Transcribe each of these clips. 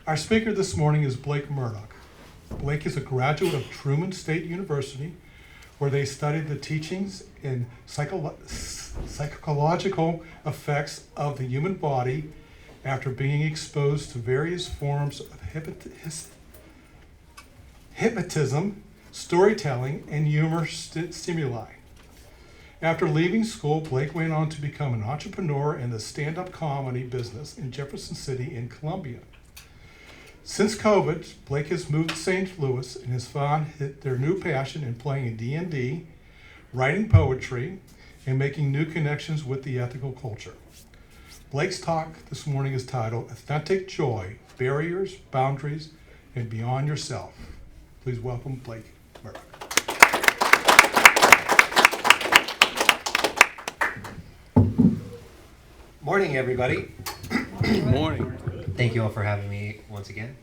Our speaker this morning is Blake Marduk. Blake is a graduate of Truman State University, where they studied the teachings in psychological effects of the human body after being exposed to various forms of hypnotism, storytelling, and humor stimuli. After leaving school, Blake went on to become an entrepreneur in the stand-up comedy business in Jefferson City in Columbia. Since COVID, Blake has moved to St. Louis and has found their new passion in playing D&D, writing poetry, and making new connections with the ethical culture. Blake's talk this morning is titled Authentic Joy, Barriers, Boundaries, and Beyond Yourself. Please welcome Blake Marduk. Morning, everybody. Morning. Thank you all for having me once again.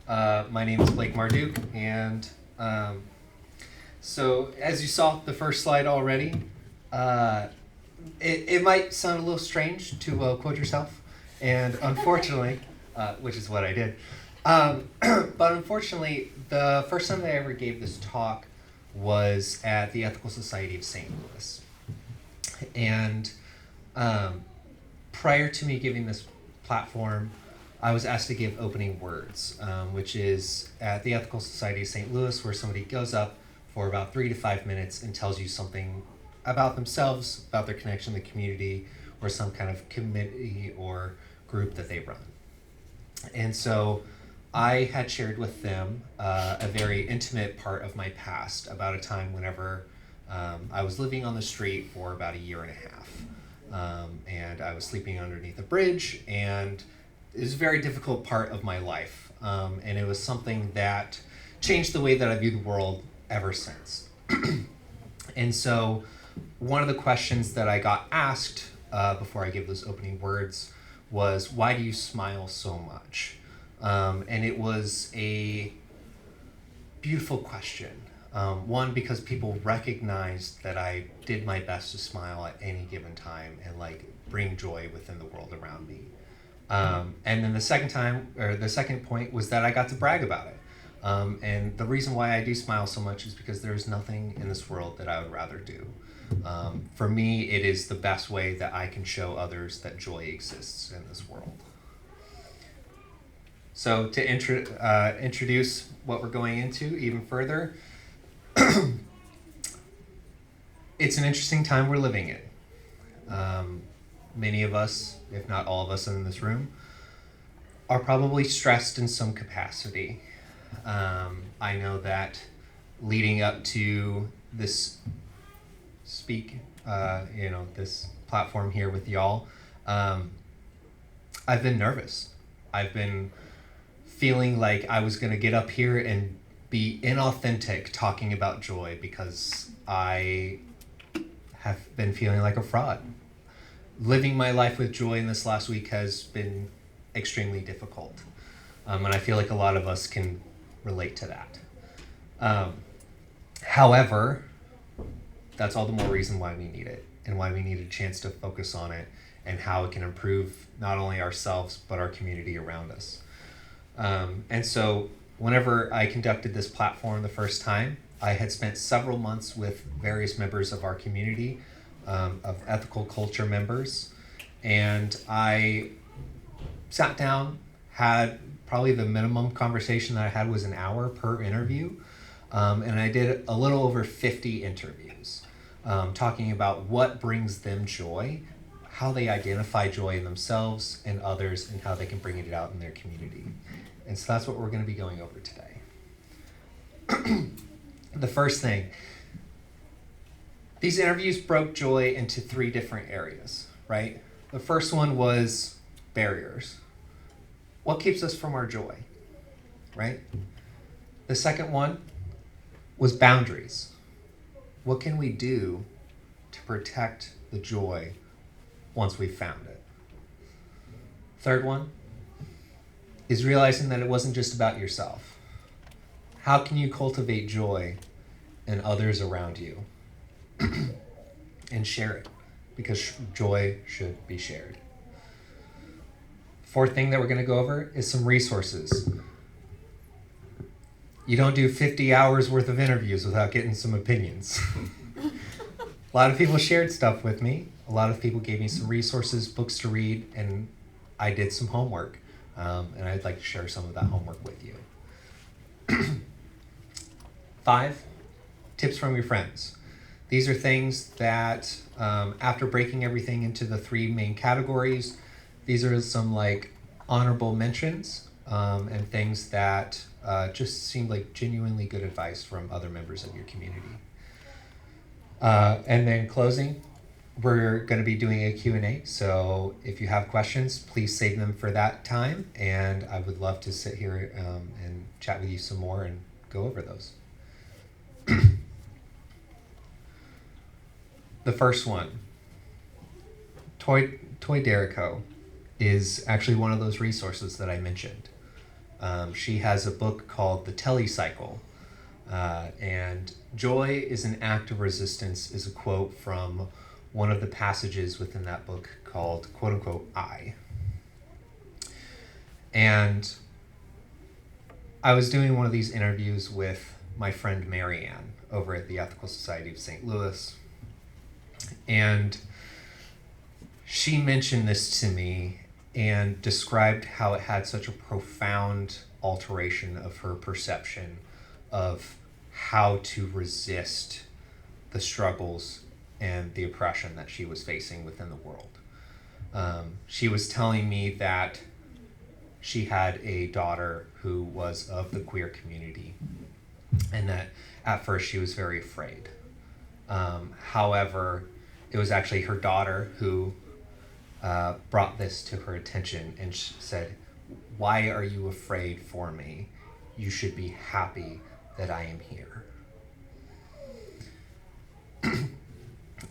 My name is Blake Marduk, and so as you saw the first slide already, it might sound a little strange to quote yourself, and unfortunately, which is what I did, but unfortunately, the first time that I ever gave this talk was at the Ethical Society of St. Louis, and prior to me giving this platform, I was asked to give opening words, which is at the Ethical Society of St. Louis, where somebody goes up for about 3 to 5 minutes and tells you something about themselves, about their connection to the community, or some kind of committee or group that they run. And so I had shared with them a very intimate part of my past about a time whenever I was living on the street for about a year and a half. And I was sleeping underneath a bridge, and it was a very difficult part of my life. And it was something that changed the way that I view the world ever since. And so one of the questions that I got asked before I gave those opening words was, why do you smile so much? And it was a beautiful question. One, because people recognized that I did my best to smile at any given time and bring joy within the world around me. And then the second point was that I got to brag about it. And the reason why I do smile so much is because there's nothing in this world that I would rather do. For me, it is the best way that I can show others that joy exists in this world. So to introduce what we're going into even further, it's an interesting time we're living in. Many of us, if not all of us in this room, are probably stressed in some capacity. I know that leading up to this this platform here with y'all, I've been nervous. I've been feeling like I was going to get up here and be inauthentic talking about joy because I have been feeling like a fraud. Living my life with joy in this last week has been extremely difficult. And I feel like a lot of us can relate to that. However, that's all the more reason why we need it and why we need a chance to focus on it and how it can improve not only ourselves, but our community around us. And so whenever I conducted this platform the first time, I had spent several months with various members of our community, of ethical culture members, and I sat down, had probably the minimum conversation that I had was an hour per interview, and I did a little over 50 interviews, talking about what brings them joy, how they identify joy in themselves and others, and how they can bring it out in their community. And so that's what we're going to be going over today. The first thing, these interviews broke joy into 3 different areas, right? The first one was barriers. What keeps us from our joy, right? The second one was boundaries. What can we do to protect the joy once we've found it? Third one is realizing that it wasn't just about yourself. How can you cultivate joy in others around you and share it? Because joy should be shared. Fourth thing that we're going to go over is some resources. You don't do 50 hours worth of interviews without getting some opinions. A lot of people shared stuff with me. A lot of people gave me some resources, books to read, and I did some homework. And I'd like to share some of that homework with you. 5, tips from your friends. These are things that, after breaking everything into the 3 main categories, these are some like honorable mentions and things that just seemed like genuinely good advice from other members of your community. And then closing, we're going to be doing a Q&A. So if you have questions, please save them for that time. And I would love to sit here and chat with you some more and go over those. The first one, Toy Derico is actually one of those resources that I mentioned. She has a book called The Telly Cycle. And joy is an act of resistance is a quote from one of the passages within that book called, quote unquote, I. And I was doing one of these interviews with my friend Marianne over at the Ethical Society of St. Louis. And she mentioned this to me and described how it had such a profound alteration of her perception of how to resist the struggles and the oppression that she was facing within the world. She was telling me that she had a daughter who was of the queer community and that at first she was very afraid. However, it was actually her daughter who brought this to her attention and she said, "Why are you afraid for me? You should be happy that I am here."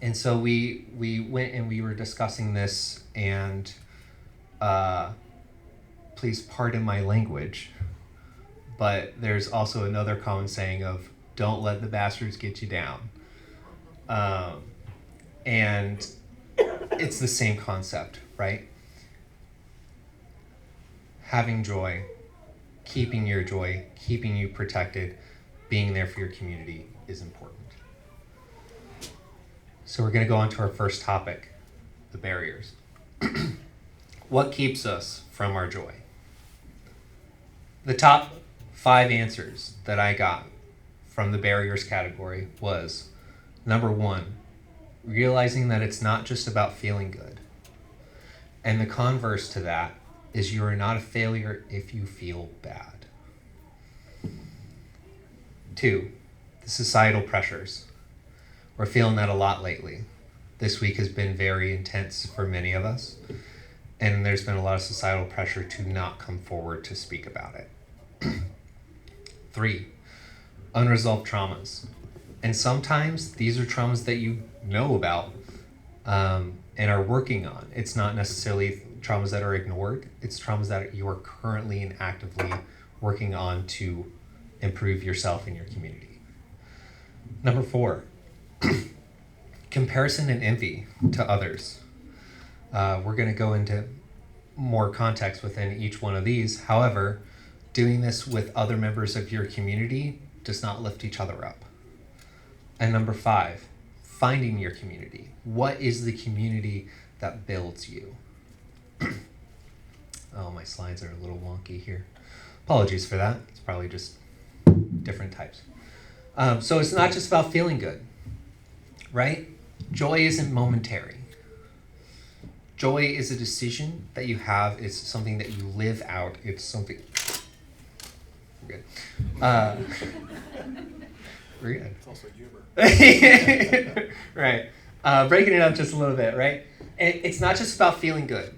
And so we went and we were discussing this, and please pardon my language, but there's also another common saying of "don't let the bastards get you down." And it's the same concept, right? Having joy, keeping your joy, keeping you protected, being there for your community is important. So we're going to go on to our first topic, the barriers. What keeps us from our joy? The top 5 answers that I got from the barriers category was, number 1, realizing that it's not just about feeling good. And the converse to that is you are not a failure if you feel bad. 2, the societal pressures. We're feeling that a lot lately. This week has been very intense for many of us, and there's been a lot of societal pressure to not come forward to speak about it. 3, unresolved traumas. And sometimes these are traumas that you know about and are working on. It's not necessarily traumas that are ignored. It's traumas that you are currently and actively working on to improve yourself and your community. Number 4, comparison and envy to others. We're going to go into more context within each one of these. However, doing this with other members of your community does not lift each other up. And number 5, finding your community. What is the community that builds you? Oh, my slides are a little wonky here. Apologies for that. It's probably just different types. So it's not just about feeling good, right? Joy isn't momentary. Joy is a decision that you have. It's something that you live out. It's something... We're good. We're good. It's also humor. Right. Breaking it up just a little bit, right? It's not just about feeling good.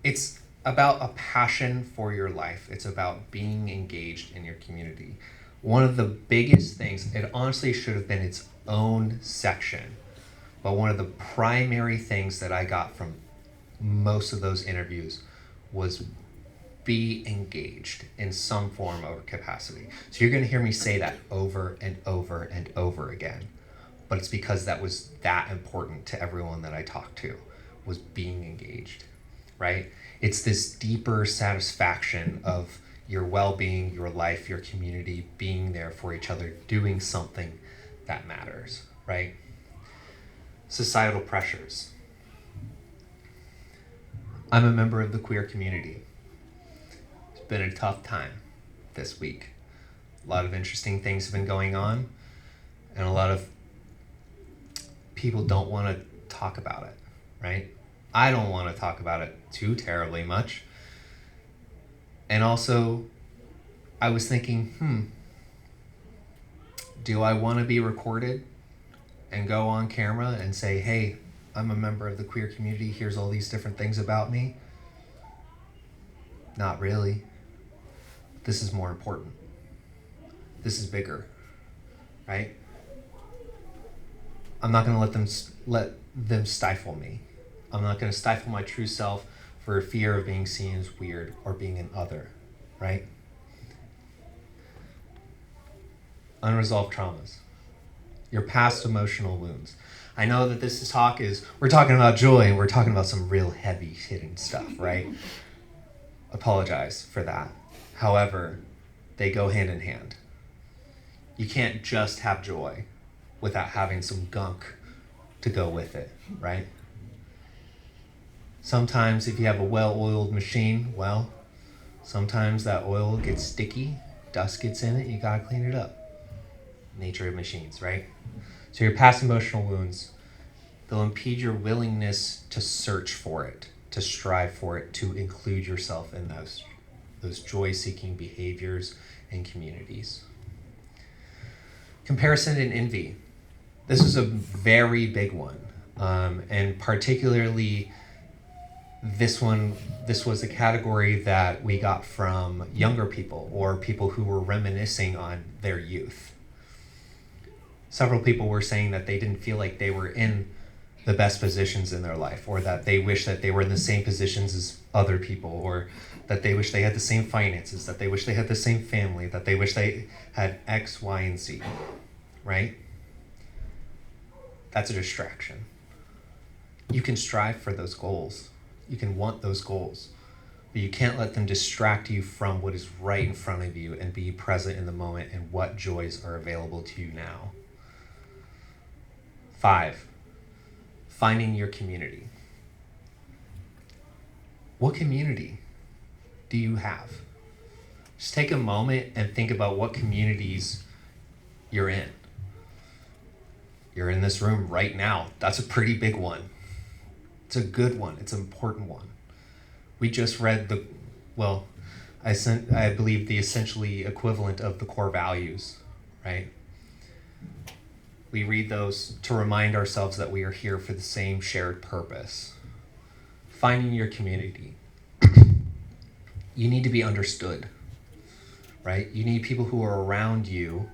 It's about a passion for your life. It's about being engaged in your community. One of the biggest things, it honestly should have been its own section, but one of the primary things that I got from most of those interviews was be engaged in some form or capacity. So you're going to hear me say that over and over and over again, but it's because that was that important to everyone that I talked to, was being engaged. right? It's this deeper satisfaction of your well-being, your life, your community, being there for each other, doing something that matters, right? Societal pressures. I'm a member of the queer community. It's been a tough time this week. A lot of interesting things have been going on, and a lot of people don't want to talk about it, right? I don't want to talk about it too terribly much. And also, I was thinking, do I want to be recorded and go on camera and say, hey, I'm a member of the queer community, here's all these different things about me? Not really. This is more important. This is bigger, right? I'm not going to let them stifle me. I'm not going to stifle my true self for fear of being seen as weird or being an other, right? Unresolved traumas. Your past emotional wounds. I know that we're talking about joy and we're talking about some real heavy hitting stuff, right? Apologize for that. However, they go hand in hand. You can't just have joy without having some gunk to go with it, right? Sometimes if you have a well-oiled machine, well, sometimes that oil gets sticky, dust gets in it, you gotta clean it up. Nature of machines, right? So your past emotional wounds, they'll impede your willingness to search for it, to strive for it, to include yourself in those joy-seeking behaviors and communities. Comparison and envy. This is a very big one, and particularly this was a category that we got from younger people or people who were reminiscing on their youth. Several people were saying that they didn't feel like they were in the best positions in their life, or that they wish that they were in the same positions as other people, or that they wish they had the same finances, that they wish they had the same family, that they wish they had X, Y, and Z, right? That's a distraction. You can strive for those goals. You can want those goals, but you can't let them distract you from what is right in front of you and be present in the moment and what joys are available to you now. 5, finding your community. What community do you have? Just take a moment and think about what communities you're in. You're in this room right now. That's a pretty big one. It's a good one. It's an important one. We just read I believe the essentially equivalent of the core values, right? We read those to remind ourselves that we are here for the same shared purpose. Finding your community. You need to be understood, right? You need people who are around you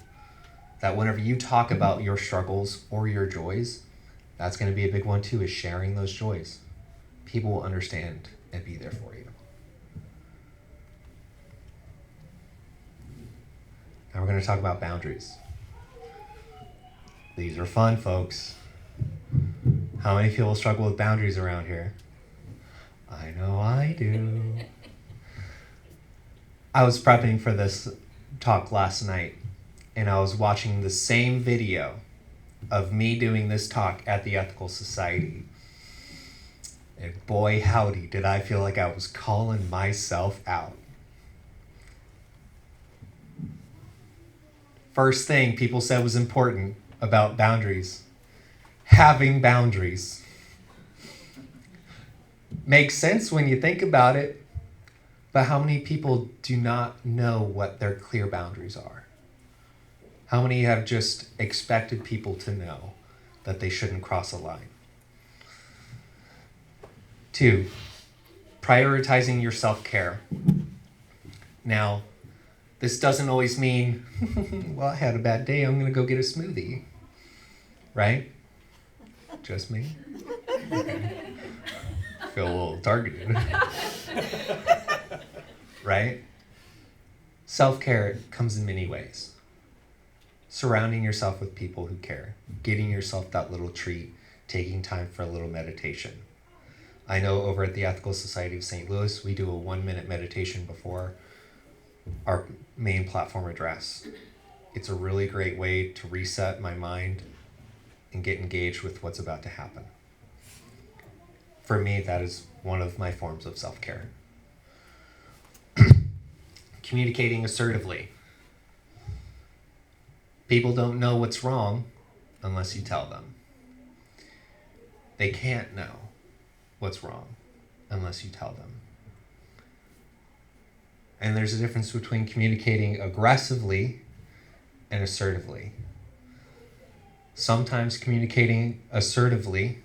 that whenever you talk about your struggles or your joys, that's going to be a big one too, is sharing those joys. People will understand and be there for you. Now we're going to talk about boundaries. These are fun, folks. How many people struggle with boundaries around here? I know I do. I was prepping for this talk last night, and I was watching the same video of me doing this talk at the Ethical Society. And boy, howdy, did I feel like I was calling myself out. First thing people said was important about boundaries. Having boundaries. Makes sense when you think about it, but how many people do not know what their clear boundaries are? How many have just expected people to know that they shouldn't cross a line? 2, prioritizing your self-care. Now, this doesn't always mean, well, I had a bad day, I'm going to go get a smoothie. Right? Just me? Okay. Feel a little targeted. Right? Self-care comes in many ways. Surrounding yourself with people who care. Getting yourself that little treat. Taking time for a little meditation. I know over at the Ethical Society of St. Louis, we do a 1-minute meditation before our main platform address. It's a really great way to reset my mind and get engaged with what's about to happen. For me, that is one of my forms of self-care. Communicating assertively. People don't know what's wrong unless you tell them. They can't know what's wrong unless you tell them. And there's a difference between communicating aggressively and assertively. Sometimes communicating assertively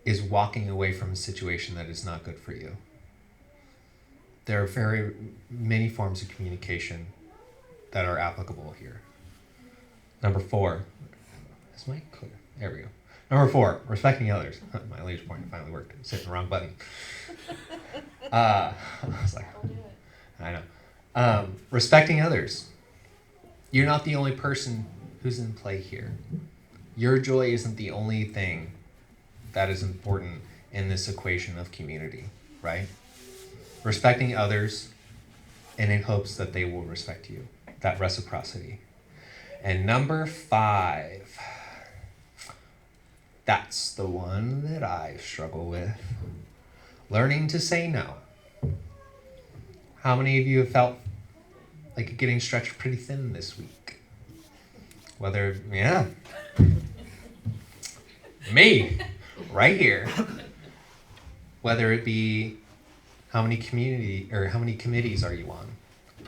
is walking away from a situation that is not good for you. There are very many forms of communication that are applicable here. Number 4. Is my clear? There we go. Number 4, respecting others. My laser pointer finally worked. I was hitting the wrong button. I was like, I know. Respecting others. You're not the only person who's in play here. Your joy isn't the only thing that is important in this equation of community, right? Respecting others and in hopes that they will respect you. That reciprocity. And number 5, that's the one that I struggle with. Learning to say no. How many of you have felt like you're getting stretched pretty thin this week? Me, right here. Whether it be how many committees are you on?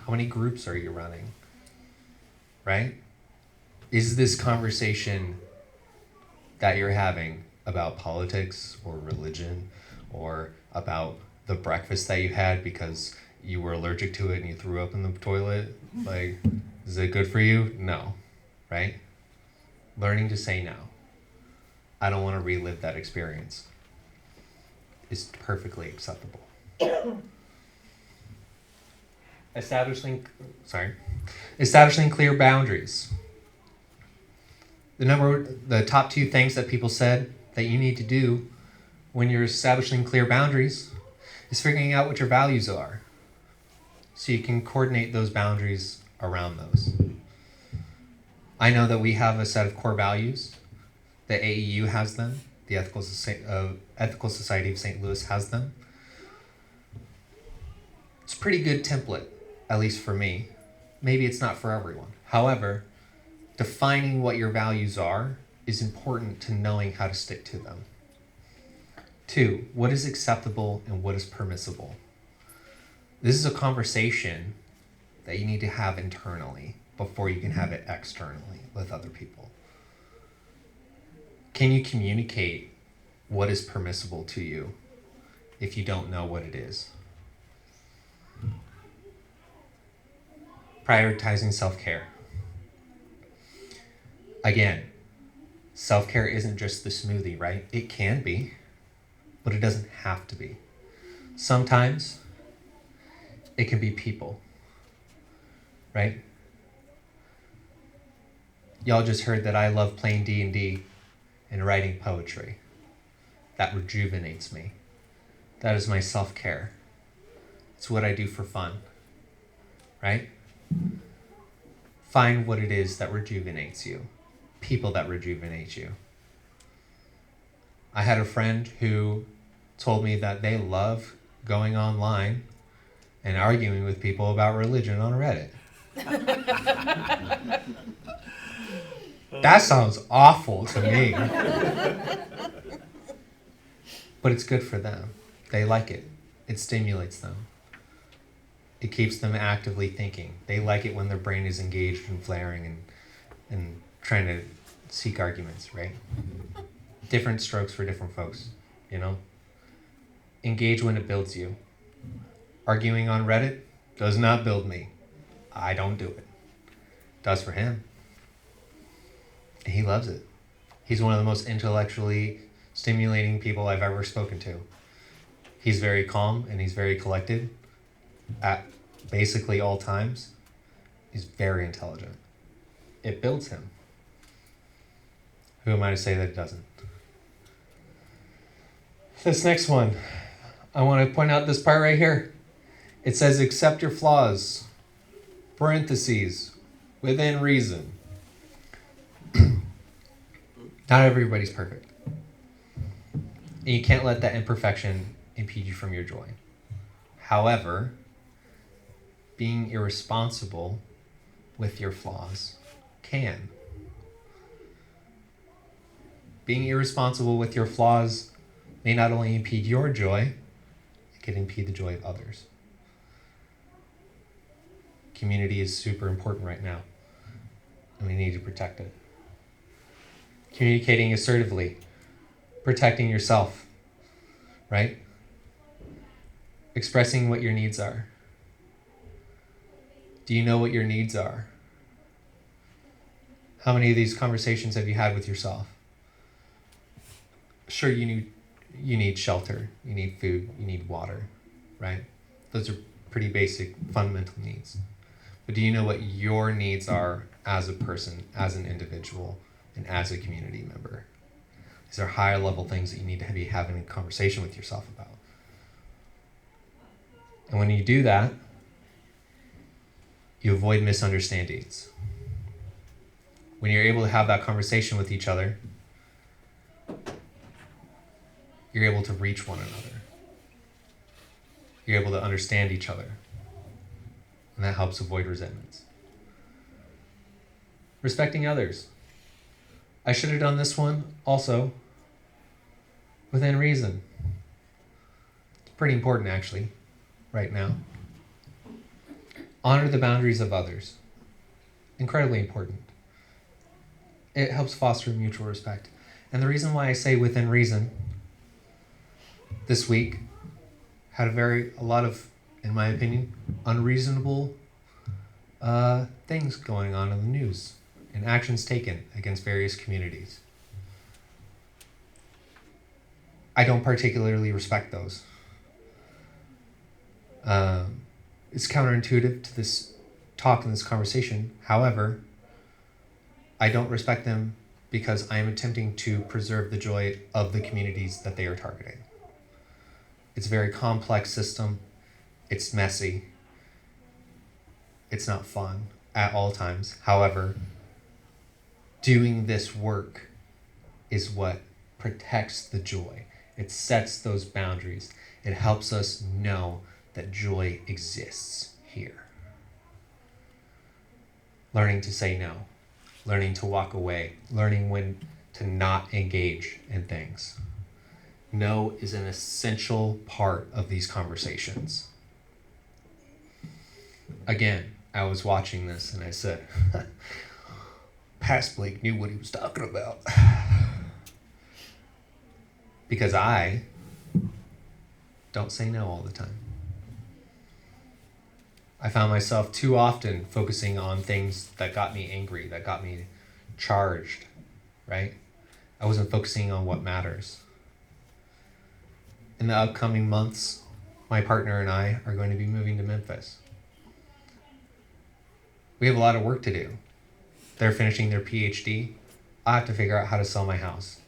How many groups are you running? Right? Is this conversation that you're having about politics or religion or about the breakfast that you had because you were allergic to it and you threw up in the toilet? Like, is it good for you? No. Right? Learning to say no. I don't want to relive that experience. Is perfectly acceptable. Establishing clear boundaries. The top 2 things that people said that you need to do when you're establishing clear boundaries is figuring out what your values are, so you can coordinate those boundaries around those. I know that we have a set of core values. The AEU has them. The Ethical Society of St. Louis has them. It's a pretty good template, at least for me. Maybe it's not for everyone. However, defining what your values are is important to knowing how to stick to them. 2, what is acceptable and what is permissible? This is a conversation that you need to have internally before you can have it externally with other people. Can you communicate what is permissible to you if you don't know what it is? Prioritizing self-care. Again, self-care isn't just the smoothie, right? It can be, but it doesn't have to be. Sometimes it can be people, right? Y'all just heard that I love playing D&D and writing poetry. That rejuvenates me. That is my self-care. It's what I do for fun, right? Find what it is that rejuvenates you. People that rejuvenate you. I had a friend who told me that they love going online and arguing with people about religion on Reddit. That sounds awful to me. But it's good for them. They like it. It stimulates them. It keeps them actively thinking. They like it when their brain is engaged and flaring and trying to seek arguments, right? Different strokes for different folks, you know? Engage when it builds you. Arguing on Reddit does not build me. I don't do it. Does for him. He loves it. He's one of the most intellectually stimulating people I've ever spoken to. He's very calm and he's very collected at basically all times. He's very intelligent. It builds him. Who am I to say that it doesn't? This next one, I want to point out this part right here. It says, accept your flaws, parentheses, within reason. Not everybody's perfect. And you can't let that imperfection impede you from your joy. However, being irresponsible with your flaws can. Being irresponsible with your flaws may not only impede your joy, it can impede the joy of others. Community is super important right now, and we need to protect it. Communicating assertively, protecting yourself, right? Expressing what your needs are. Do you know what your needs are? How many of these conversations have you had with yourself? Sure, you need shelter, you need food, you need water, right? Those are pretty basic, fundamental needs. But do you know what your needs are as a person, as an individual, and as a community member? These are higher level things that you need to be having a conversation with yourself about. And when you do that, you avoid misunderstandings. When you're able to have that conversation with each other, you're able to reach one another. You're able to understand each other. And that helps avoid resentments. Respecting others. I should have done this one also within reason. It's pretty important actually, right now. Honor the boundaries of others. Incredibly important. It helps foster mutual respect. And the reason why I say within reason, this week had a lot of, in my opinion, unreasonable things going on in the news and actions taken against various communities. I don't particularly respect those. It's counterintuitive to this talk and this conversation. However, I don't respect them because I am attempting to preserve the joy of the communities that they are targeting. It's a very complex system. It's messy. It's not fun at all times. However, doing this work is what protects the joy. It sets those boundaries. It helps us know that joy exists here. Learning to say no, learning to walk away, learning when to not engage in things. No is an essential part of these conversations. Again, I was watching this and I said, Past Blake knew what he was talking about. Because I don't say no all the time. I found myself too often focusing on things that got me angry, that got me charged, right? I wasn't focusing on what matters. In the upcoming months, my partner and I are going to be moving to Memphis. We have a lot of work to do. They're finishing their PhD. I have to figure out how to sell my house.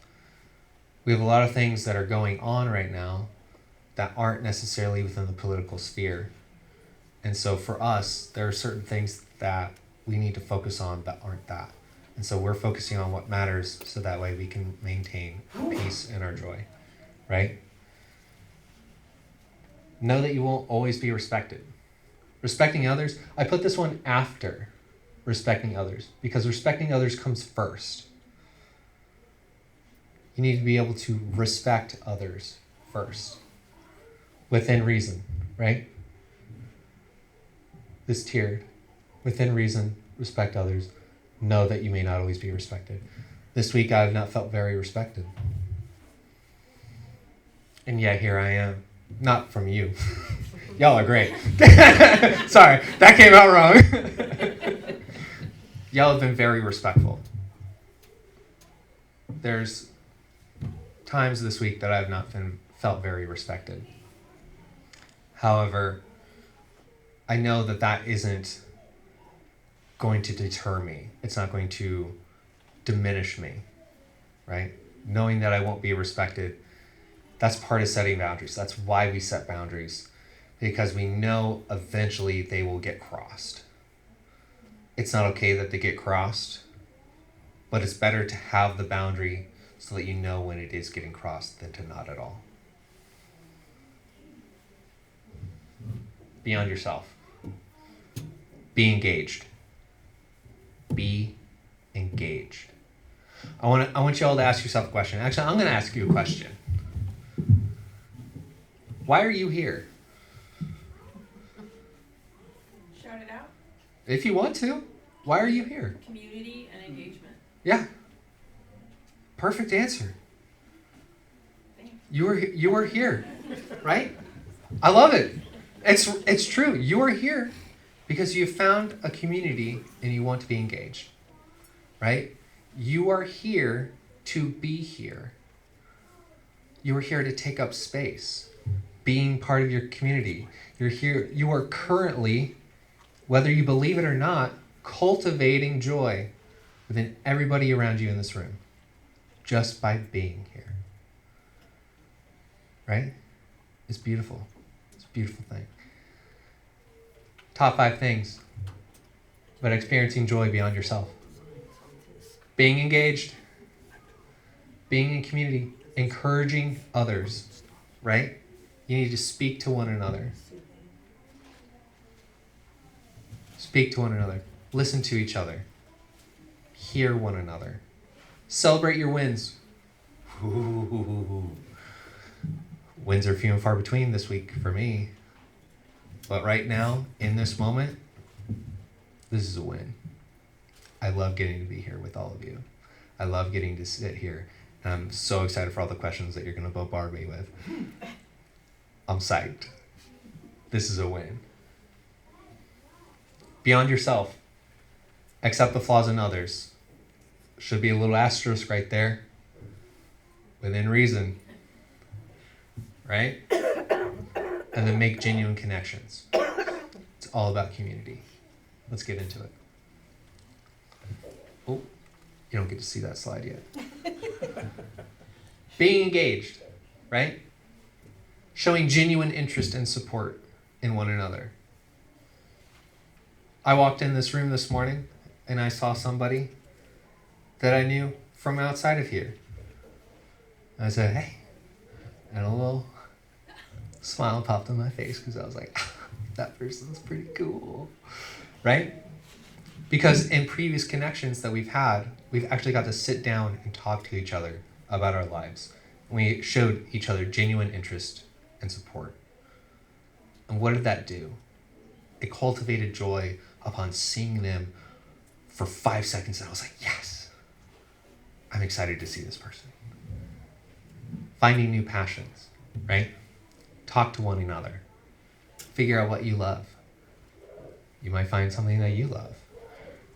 We have a lot of things that are going on right now that aren't necessarily within the political sphere. And so for us, there are certain things that we need to focus on that aren't that. And so we're focusing on what matters so that way we can maintain peace and our joy, right? Know that you won't always be respected. Respecting others, I put this one after respecting others because respecting others comes first. You need to be able to respect others first, within reason, right? This tiered, within reason, respect others, know that you may not always be respected. This week I have not felt very respected. And yet here I am. Not from you. Y'all are great. Sorry, that came out wrong. Y'all have been very respectful. There's times this week that I have not felt very respected. However, I know that that isn't going to deter me. It's not going to diminish me, right? Knowing that I won't be respected That's part of setting boundaries. That's why we set boundaries, because we know eventually they will get crossed. It's not okay that they get crossed, but it's better to have the boundary so that you know when it is getting crossed than to not at all. Beyond yourself. Be engaged. Be engaged. I want you all to ask yourself a question. Actually, I'm going to ask you a question. Why are you here? Shout it out. If you want to. Why are you here? Community and engagement. Yeah. Perfect answer. Thanks. You are here, right? I love it. It's true. You are here because you found a community and you want to be engaged, right? You are here to be here. You are here to take up space, being part of your community. You're here. You are currently, whether you believe it or not, cultivating joy within everybody around you in this room just by being here. Right? It's beautiful. It's a beautiful thing. Top 5 things about experiencing joy beyond yourself. Being engaged, being in community, encouraging others, right? You need to speak to one another. Speak to one another. Listen to each other. Hear one another. Celebrate your wins. Ooh. Wins are few and far between this week for me. But right now, in this moment, this is a win. I love getting to be here with all of you. I love getting to sit here. And I'm so excited for all the questions that you're going to bombard me with. I'm psyched. This is a win. Beyond yourself. Accept the flaws in others. Should be a little asterisk right there. Within reason. Right? And then make genuine connections. It's all about community. Let's get into it. Oh, you don't get to see that slide yet. Being engaged, right? Showing genuine interest and support in one another. I walked in this room this morning and I saw somebody that I knew from outside of here. I said, hey, and a little smile popped on my face because I was like, that person's pretty cool, right? Because in previous connections that we've had, we've actually got to sit down and talk to each other about our lives. We showed each other genuine interest and support. And what did that do? It cultivated joy upon seeing them for 5 seconds, and I was like, yes, I'm excited to see this person. Finding new passions, right? Talk to one another. Figure out what you love. You might find something that you love.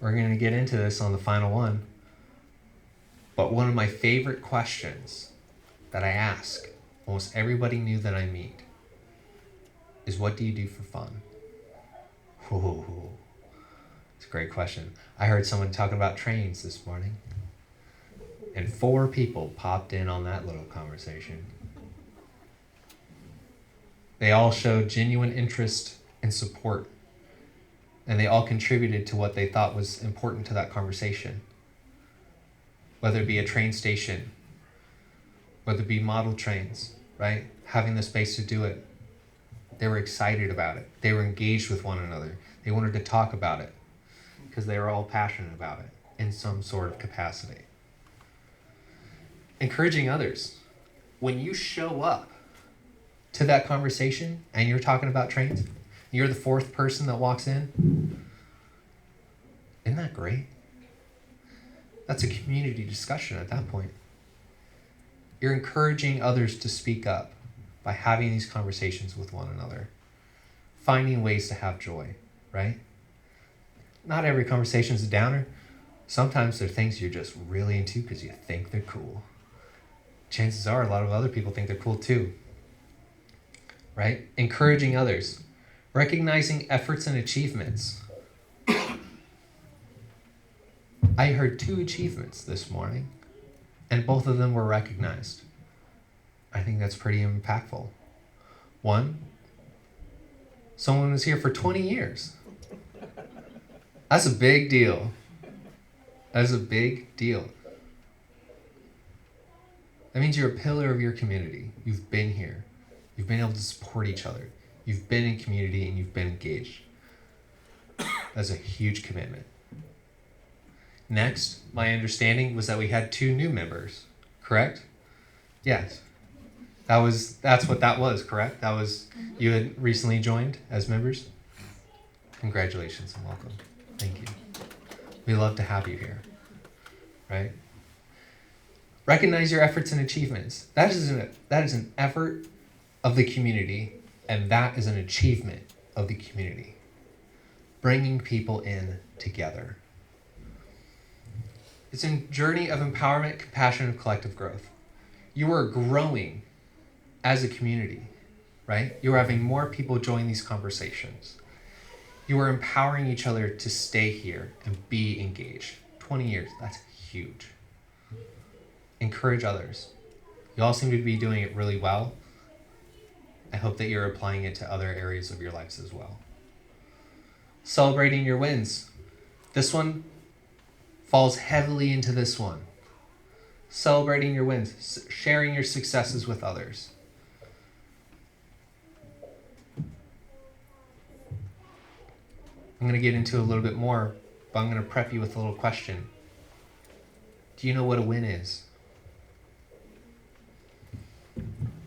We're going to get into this on the final one. But one of my favorite questions that I ask almost everybody new that I meet is, what do you do for fun? Whoa. It's a great question. I heard someone talking about trains this morning, and 4 people popped in on that little conversation. They all showed genuine interest and support, and they all contributed to what they thought was important to that conversation. Whether it be a train station, whether it be model trains, right? Having the space to do it. They were excited about it. They were engaged with one another. They wanted to talk about it because they were all passionate about it in some sort of capacity. Encouraging others. When you show up to that conversation and you're talking about trains, you're the 4th person that walks in. Isn't that great? That's a community discussion at that point. You're encouraging others to speak up by having these conversations with one another. Finding ways to have joy, right? Not every conversation is a downer. Sometimes they're things you're just really into because you think they're cool. Chances are a lot of other people think they're cool too. Right? Encouraging others. Recognizing efforts and achievements. I heard 2 achievements this morning, and both of them were recognized. I think that's pretty impactful. One, someone was here for 20 years. That's a big deal. That's a big deal. That means you're a pillar of your community. You've been here. You've been able to support each other. You've been in community and you've been engaged. That's a huge commitment. Next, my understanding was that we had 2 new members, correct? Yes. That's what that was, correct? That was, you had recently joined as members? Congratulations and welcome. Thank you. We love to have you here, right? Recognize your efforts and achievements. That is an effort of the community, and that is an achievement of the community. Bringing people in together. It's a journey of empowerment, compassion, and collective growth. You are growing as a community, right? You are having more people join these conversations. You are empowering each other to stay here and be engaged. 20 years, that's huge. Encourage others. You all seem to be doing it really well. I hope that you're applying it to other areas of your lives as well. Celebrating your wins. This one falls heavily into this one. Celebrating your wins, sharing your successes with others. I'm going to get into a little bit more, but I'm going to prep you with a little question. Do you know what a win is?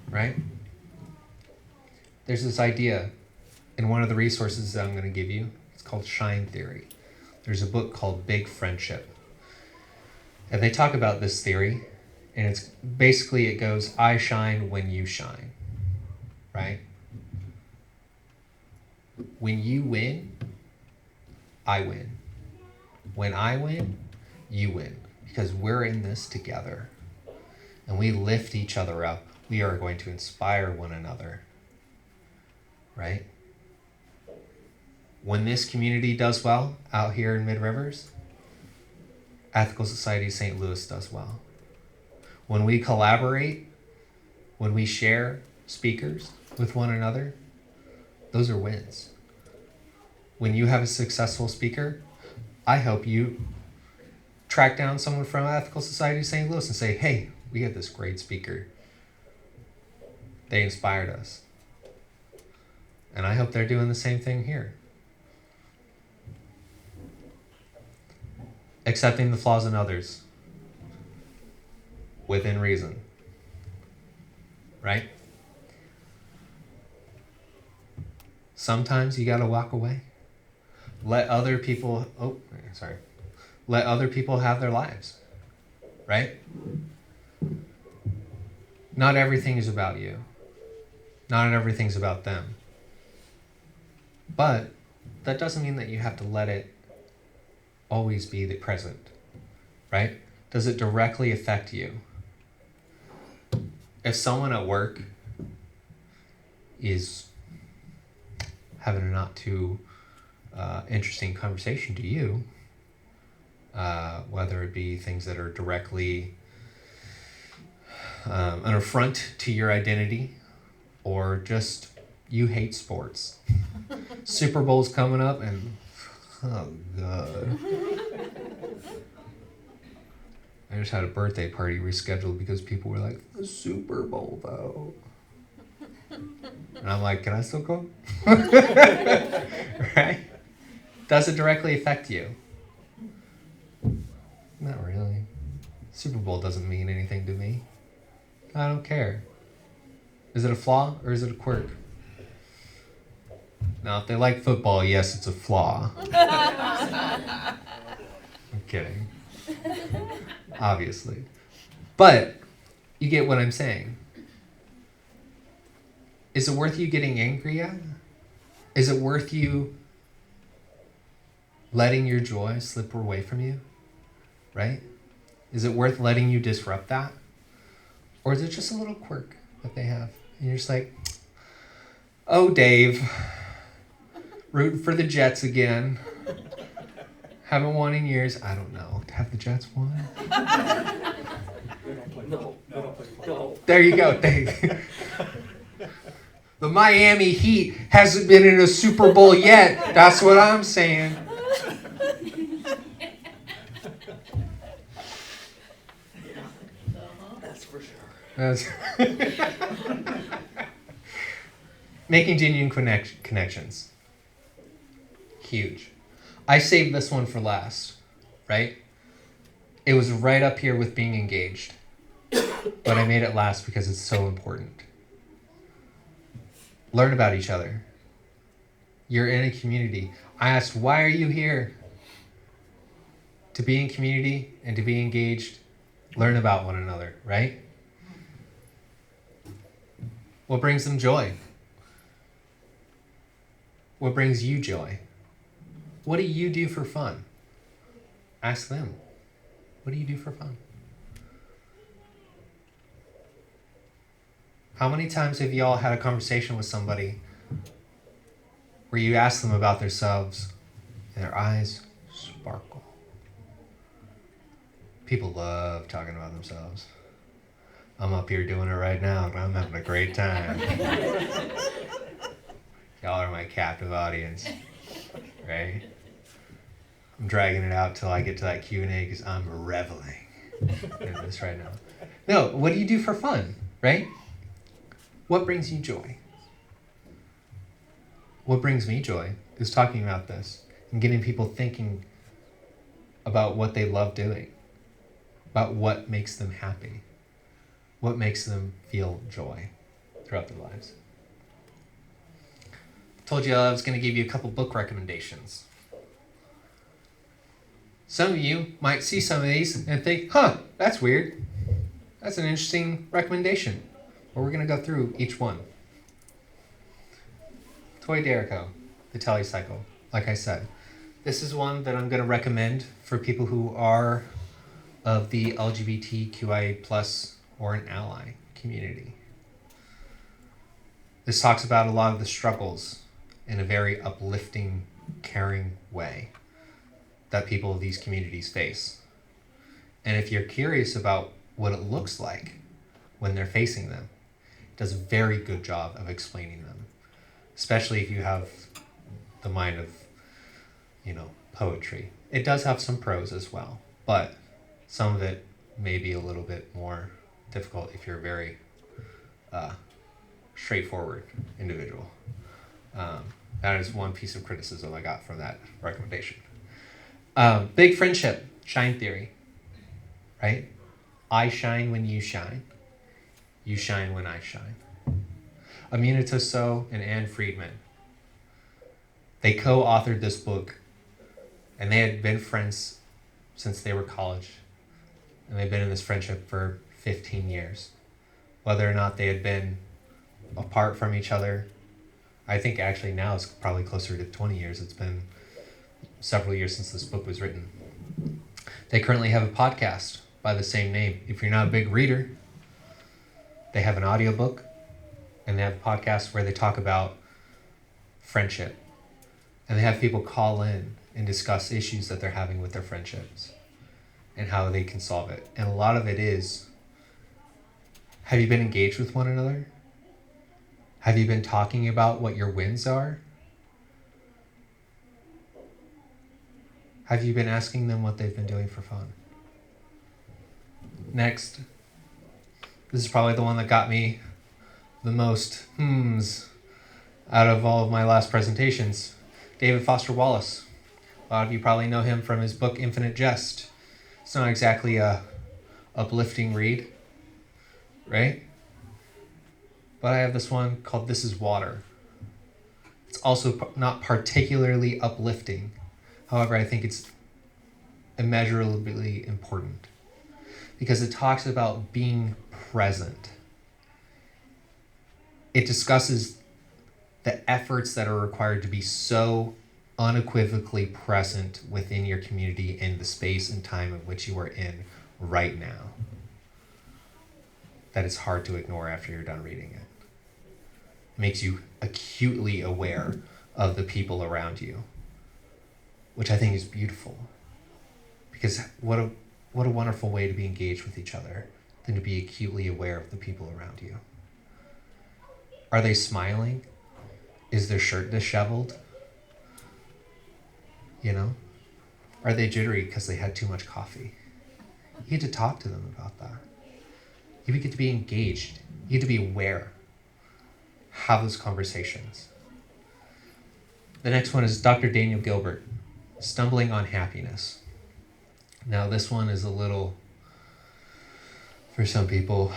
Right? There's this idea in one of the resources that I'm going to give you. It's called Shine Theory. There's a book called Big Friendship. And they talk about this theory, and it's basically it goes, I shine when you shine. Right? When you win, I win. When I win, you win. Because we're in this together. And we lift each other up. We are going to inspire one another. Right? When this community does well out here in Mid Rivers, Ethical Society St. Louis does well. When we collaborate, when we share speakers with one another, those are wins. When you have a successful speaker, I hope you track down someone from Ethical Society St. Louis and say, hey, we had this great speaker. They inspired us. And I hope they're doing the same thing here. Accepting the flaws in others. Within reason. Right? Sometimes you gotta walk away. Let other people have their lives. Right? Not everything is about you. Not everything's about them. But that doesn't mean that you have to let it always be the present. Right? Does it directly affect you? If someone at work is having a not too interesting conversation to you, whether it be things that are directly an affront to your identity, or just you hate sports. Super Bowl's coming up and oh God. I just had a birthday party rescheduled because people were like, the Super Bowl though. And I'm like, can I still go? Right? Does it directly affect you? Not really. Super Bowl doesn't mean anything to me. I don't care. Is it a flaw or is it a quirk? Now, if they like football, yes, it's a flaw. I'm kidding. Obviously. But you get what I'm saying. Is it worth you getting angry at? Is it worth you letting your joy slip away from you? Right? Is it worth letting you disrupt that? Or is it just a little quirk that they have? And you're just like, oh, Dave, rooting for the Jets again. Haven't won in years. I don't know. Have the Jets won? They don't play. No. There you go. The Miami Heat hasn't been in a Super Bowl yet. That's what I'm saying. That's for sure. That's making genuine connections. Huge. I saved this one for last, right? It was right up here with being engaged. But I made it last because it's so important. Learn about each other. You're in a community. I asked, why are you here? To be in community and to be engaged. Learn about one another, right? What brings them joy? What brings you joy? What do you do for fun? Ask them. What do you do for fun? How many times have you all had a conversation with somebody where you ask them about themselves and their eyes sparkle? People love talking about themselves. I'm up here doing it right now and I'm having a great time. Y'all are my captive audience, right? I'm dragging it out till I get to that Q&A because I'm reveling in this right now. No, what do you do for fun, right? What brings you joy? What brings me joy is talking about this and getting people thinking about what they love doing, about what makes them happy, what makes them feel joy throughout their lives. Told you I was going to give you a couple book recommendations. Some of you might see some of these and think, that's weird. That's an interesting recommendation. But we're going to go through each one. Toy Derico, the Telecycle. Like I said, this is one that I'm going to recommend for people who are of the LGBTQIA plus or an ally community. This talks about a lot of the struggles in a very uplifting, caring way that people of these communities face. And if you're curious about what it looks like when they're facing them, it does a very good job of explaining them, especially if you have the mind of, poetry. It does have some prose as well, but some of it may be a little bit more difficult if you're a very straightforward individual. That is one piece of criticism I got from that recommendation. Big Friendship, Shine Theory, right? I shine when you shine. You shine when I shine. Aminata So and Anne Friedman. They co-authored this book, and they had been friends since they were college. And they've been in this friendship for 15 years. Whether or not they had been apart from each other, I think actually now it's probably closer to 20 years. It's been several years since this book was written. They currently have a podcast by the same name. If you're not a big reader, they have an audiobook and they have a podcast where they talk about friendship. And they have people call in and discuss issues that they're having with their friendships and how they can solve it. And a lot of it is, have you been engaged with one another? Have you been talking about what your wins are? Have you been asking them what they've been doing for fun? Next, this is probably the one that got me the most out of all of my last presentations. David Foster Wallace. A lot of you probably know him from his book Infinite Jest. It's not exactly a uplifting read, right? But I have this one called This Is Water. It's also not particularly uplifting. However, I think it's immeasurably important because it talks about being present. It discusses the efforts that are required to be so unequivocally present within your community in the space and time in which you are in right now, that it's hard to ignore after you're done reading it. It makes you acutely aware of the people around you, which I think is beautiful. Because what a wonderful way to be engaged with each other, than to be acutely aware of the people around you. Are they smiling? Is their shirt disheveled? You know? Are they jittery because they had too much coffee? You get to talk to them about that. You get to be engaged. You get to be aware. Have those conversations. The next one is Dr. Daniel Gilbert, Stumbling on Happiness. Now this one is a little, for some people,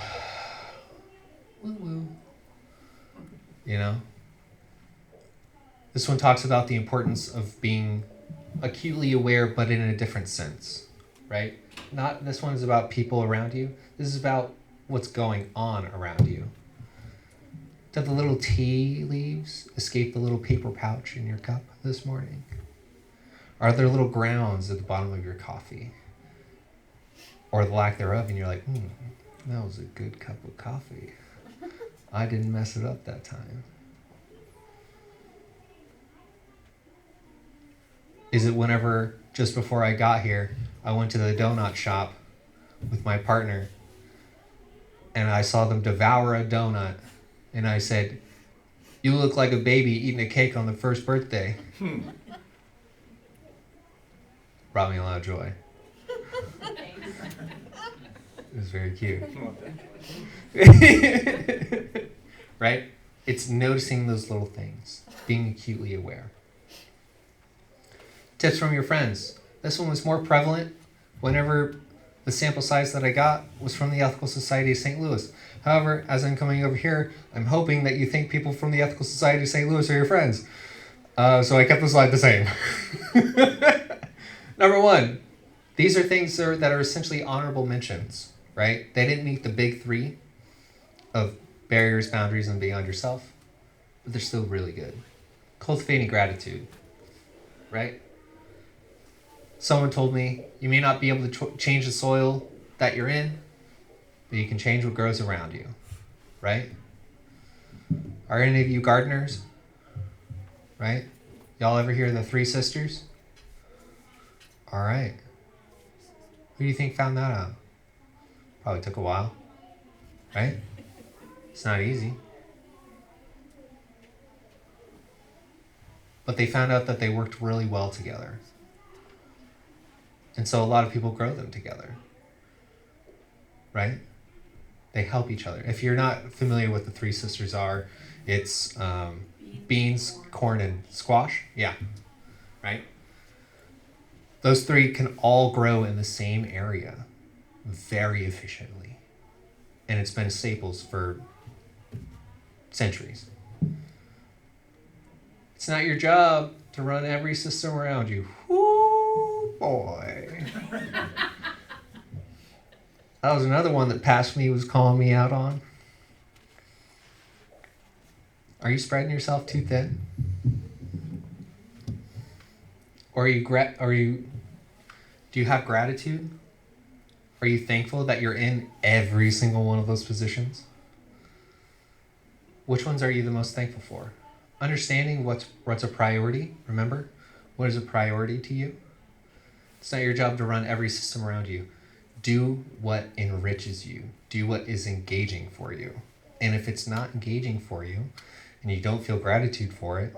woo-woo. You know? This one talks about the importance of being acutely aware, but in a different sense, right? Not, this one is about people around you. This is about what's going on around you. Did the little tea leaves escape the little paper pouch in your cup this morning? Are there little grounds at the bottom of your coffee? Or the lack thereof, and you're like, that was a good cup of coffee. I didn't mess it up that time. Is it whenever, just before I got here, I went to the donut shop with my partner and I saw them devour a donut and I said, "You look like a baby eating a cake on the first birthday." Brought me a lot of joy. It was very cute. Right? It's noticing those little things, being acutely aware. Tips from your friends. This one was more prevalent whenever the sample size that I got was from the Ethical Society of St. Louis. However, as I'm coming over here, I'm hoping that you think people from the Ethical Society of St. Louis are your friends. So I kept the slide the same. Number one, these are things that are essentially honorable mentions, right? They didn't meet the big three of barriers, boundaries, and beyond yourself, but they're still really good. Cultivating gratitude, right? Someone told me, you may not be able to change the soil that you're in, but you can change what grows around you, right? Are any of you gardeners? Right? Y'all ever hear the three sisters? All right. Who do you think found that out? Probably took a while, right? It's not easy. But they found out that they worked really well together. And so a lot of people grow them together, right? They help each other. If you're not familiar with what the three sisters are, it's beans, corn, and squash. Yeah, right? Those three can all grow in the same area very efficiently. And it's been staples for centuries. It's not your job to run every system around you. Whoo, boy. That was another one that past me was calling me out on. Are you spreading yourself too thin? Or do you have gratitude? Are you thankful that you're in every single one of those positions? Which ones are you the most thankful for? Understanding what's a priority, remember? What is a priority to you? It's not your job to run every system around you. Do what enriches you. Do what is engaging for you. And if it's not engaging for you, and you don't feel gratitude for it,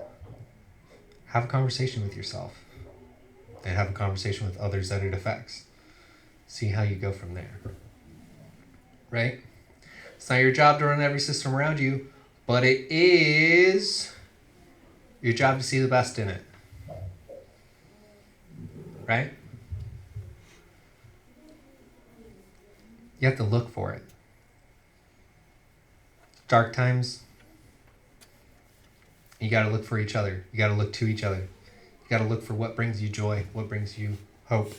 have a conversation with yourself. And have a conversation with others that it affects. See how you go from there. Right? It's not your job to run every system around you, but it is your job to see the best in it. Right? You have to look for it. Dark times, you got to look for each other. You got to look to each other. You got to look for what brings you joy, what brings you hope.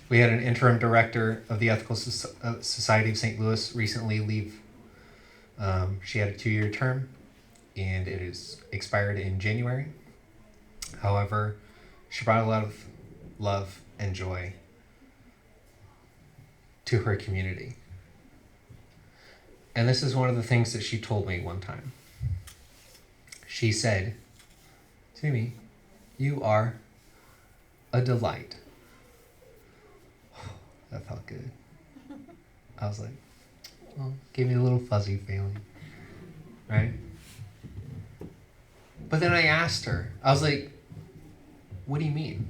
We had an interim director of the Ethical Society of St. Louis recently leave. She had a 2-year term, and it is expired in January. However, she brought a lot of love and joy to her community. And this is one of the things that she told me one time. She said to me, "You are a delight." That felt good. I was like, well, gave me a little fuzzy feeling, right? But then I asked her, I was like, what do you mean?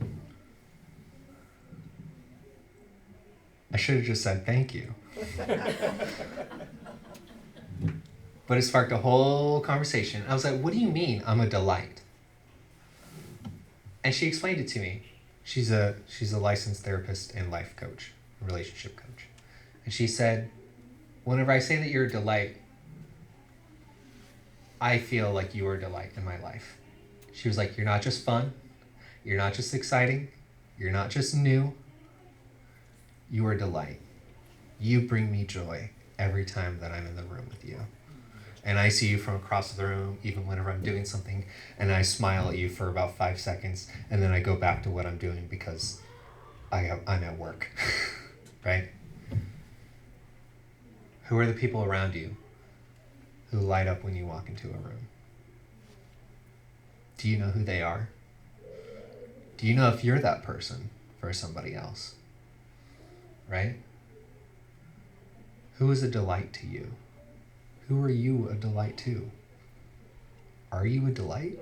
I should have just said thank you. But it sparked a whole conversation. I was like, what do you mean I'm a delight? And she explained it to me. She's a licensed therapist and life coach, relationship coach. And she said, whenever I say that you're a delight, I feel like you are a delight in my life. She was like, you're not just fun. You're not just exciting. You're not just new. You are a delight. You bring me joy every time that I'm in the room with you. And I see you from across the room, even whenever I'm doing something, and I smile at you for about 5 seconds, and then I go back to what I'm doing because I'm at work, right? Who are the people around you who light up when you walk into a room? Do you know who they are? Do you know if you're that person for somebody else? Right? Who is a delight to you? Who are you a delight to? Are you a delight?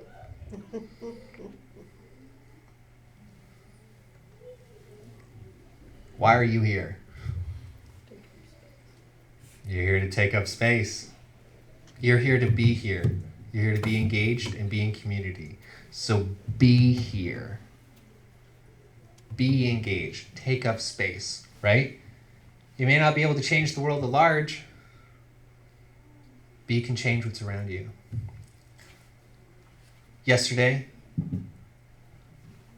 Why are you here? You're here to take up space. You're here to be here. You're here to be engaged and be in community. So be here. Be engaged. Take up space, right? You may not be able to change the world at large, but you can change what's around you. Yesterday,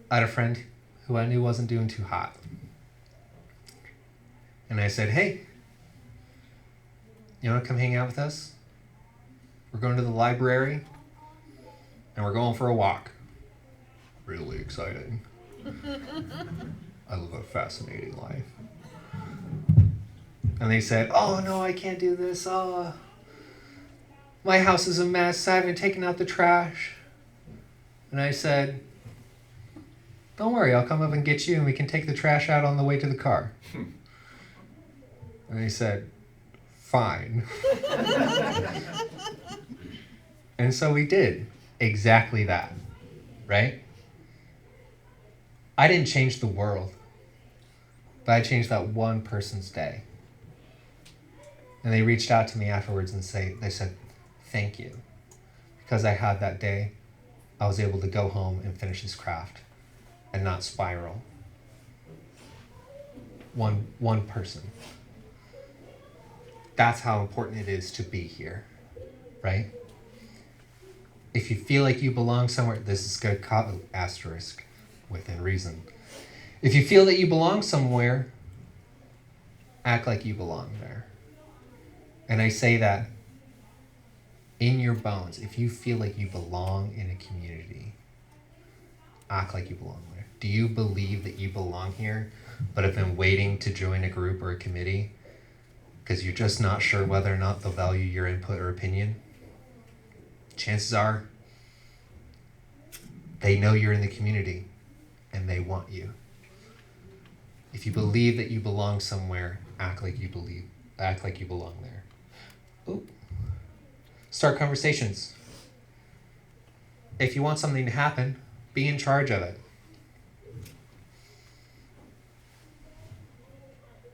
I had a friend who I knew wasn't doing too hot. And I said, hey, you want to come hang out with us? We're going to the library, and we're going for a walk. Really exciting. I live a fascinating life. And they said, oh no, I can't do this. Oh, my house is a mess. I haven't taken out the trash. And I said, don't worry, I'll come up and get you and we can take the trash out on the way to the car. And they said, fine. And so we did exactly that, right? I didn't change the world, but I changed that one person's day. And they reached out to me afterwards and they said, thank you. Because I had that day, I was able to go home and finish this craft and not spiral. One person. That's how important it is to be here, right? If you feel like you belong somewhere, this is good, asterisk, within reason. If you feel that you belong somewhere, act like you belong there. And I say that in your bones. If you feel like you belong in a community, act like you belong there. Do you believe that you belong here, but have been waiting to join a group or a committee because you're just not sure whether or not they'll value your input or opinion? Chances are they know you're in the community and they want you. If you believe that you belong somewhere, act like you belong there. Ooh. Start conversations. If you want something to happen, be in charge of it.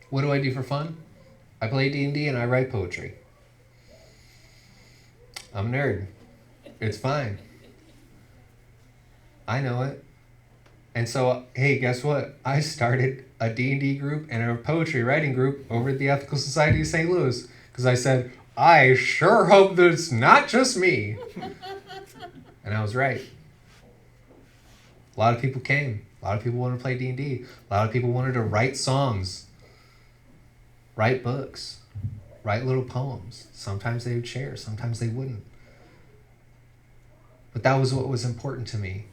What do I do for fun? I play D&D and I write poetry. I'm a nerd. It's fine. I know it. And so, hey, guess what? I started a D&D group and a poetry writing group over at the Ethical Society of St. Louis because I said, I sure hope that it's not just me. And I was right. A lot of people came. A lot of people wanted to play D&D. A lot of people wanted to write songs, write books, write little poems. Sometimes they would share, sometimes they wouldn't. But that was what was important to me.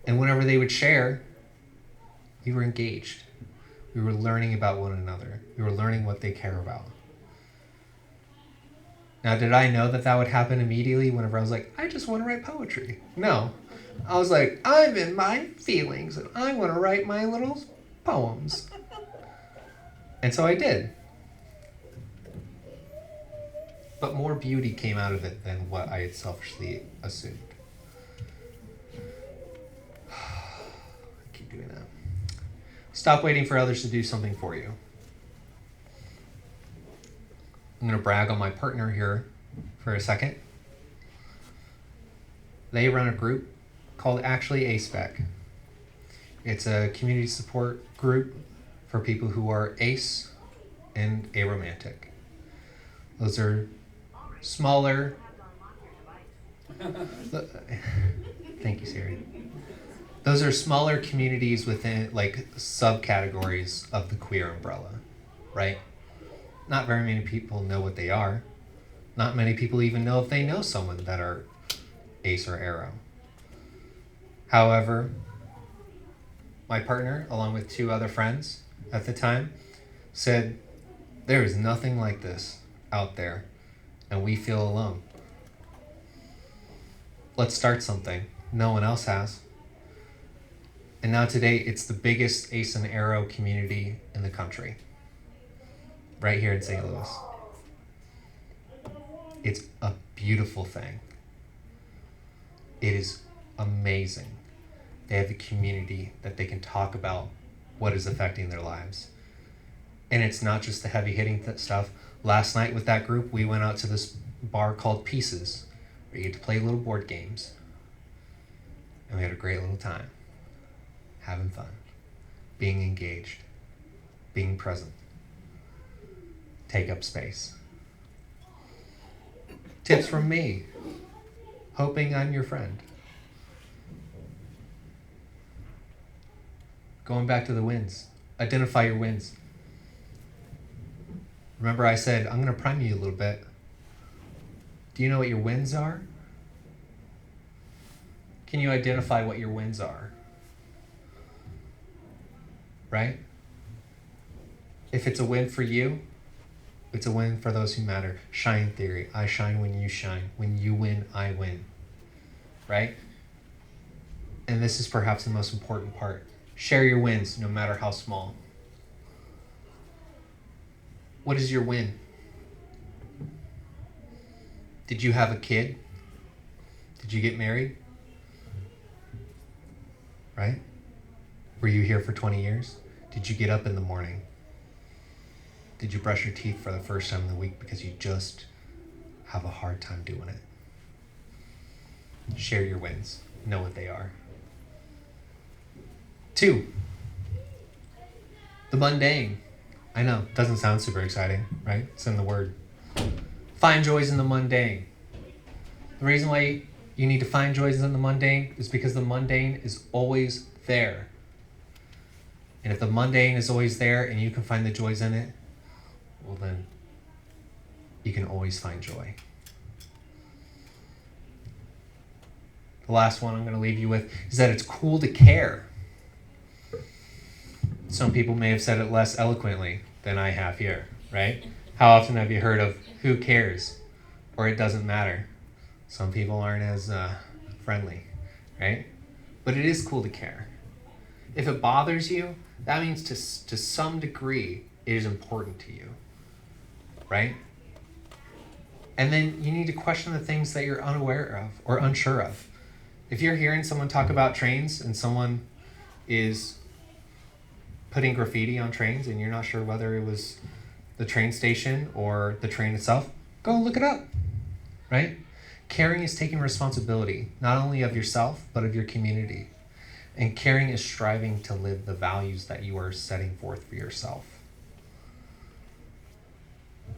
And whenever they would share, we were engaged. We were learning about one another. We were learning what they care about. Now, did I know that would happen immediately whenever I was like, I just want to write poetry? No. I was like, I'm in my feelings and I want to write my little poems. And so I did. But more beauty came out of it than what I had selfishly assumed. I keep doing that. Stop waiting for others to do something for you. I'm going to brag on my partner here for a second. They run a group called Actually ACEBEC. It's a community support group for people who are ace and aromantic. Those are smaller. Thank you, Siri. Those are smaller communities within, like, subcategories of the queer umbrella, right? Not very many people know what they are. Not many people even know if they know someone that are ace or aro. However, my partner, along with 2 other friends at the time, said, there is nothing like this out there, and we feel alone. Let's start something. No one else has. And now today, it's the biggest ace and aro community in the country. Right here in St. Louis. It's a beautiful thing. It is amazing. They have a community that they can talk about what is affecting their lives. And it's not just the heavy hitting stuff. Last night with that group, we went out to this bar called Pieces, where you get to play little board games. And we had a great little time. Having fun. Being engaged. Being present. Take up space. Tips from me. Hoping I'm your friend. Going back to the wins. Identify your wins. Remember I said, I'm going to prime you a little bit. Do you know what your wins are? Can you identify what your wins are? Right? If it's a win for you, it's a win for those who matter. Shine theory. I shine when you shine. When you win, I win. Right? And this is perhaps the most important part. Share your wins, no matter how small. What is your win? Did you have a kid? Did you get married? Right? Were you here for 20 years? Did you get up in the morning? Did you brush your teeth for the first time in the week because you just have a hard time doing it? Share your wins. Know what they are. 2, the mundane. I know, doesn't sound super exciting, right? It's in the word. Find joys in the mundane. The reason why you need to find joys in the mundane is because the mundane is always there. And if the mundane is always there and you can find the joys in it, well then, you can always find joy. The last one I'm going to leave you with is that it's cool to care. Some people may have said it less eloquently than I have here, right? How often have you heard of who cares? Or it doesn't matter. Some people aren't as friendly, right? But it is cool to care. If it bothers you, that means to some degree it is important to you, right? And then you need to question the things that you're unaware of or unsure of. If you're hearing someone talk about trains and someone is putting graffiti on trains and you're not sure whether it was the train station or the train itself, go look it up, right? Caring is taking responsibility, not only of yourself, but of your community. And caring is striving to live the values that you are setting forth for yourself.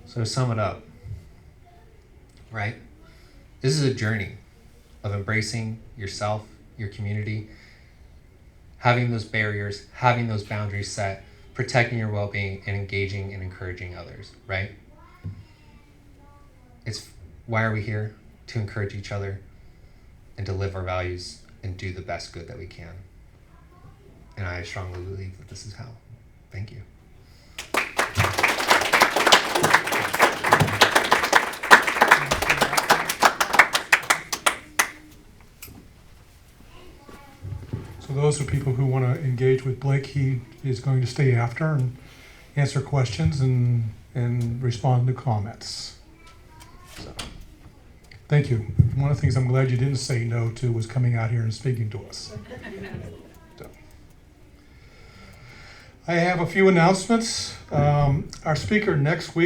So to sum it up, right? This is a journey of embracing yourself, your community, having those barriers, having those boundaries set, protecting your well-being, and engaging and encouraging others, right? It's why are we here? To encourage each other and to live our values and do the best good that we can. And I strongly believe that this is how. Thank you. So those are people who want to engage with Blake. He is going to stay after and answer questions and respond to comments. So, thank you. One of the things I'm glad you didn't say no to was coming out here and speaking to us. So, I have a few announcements. Our speaker next week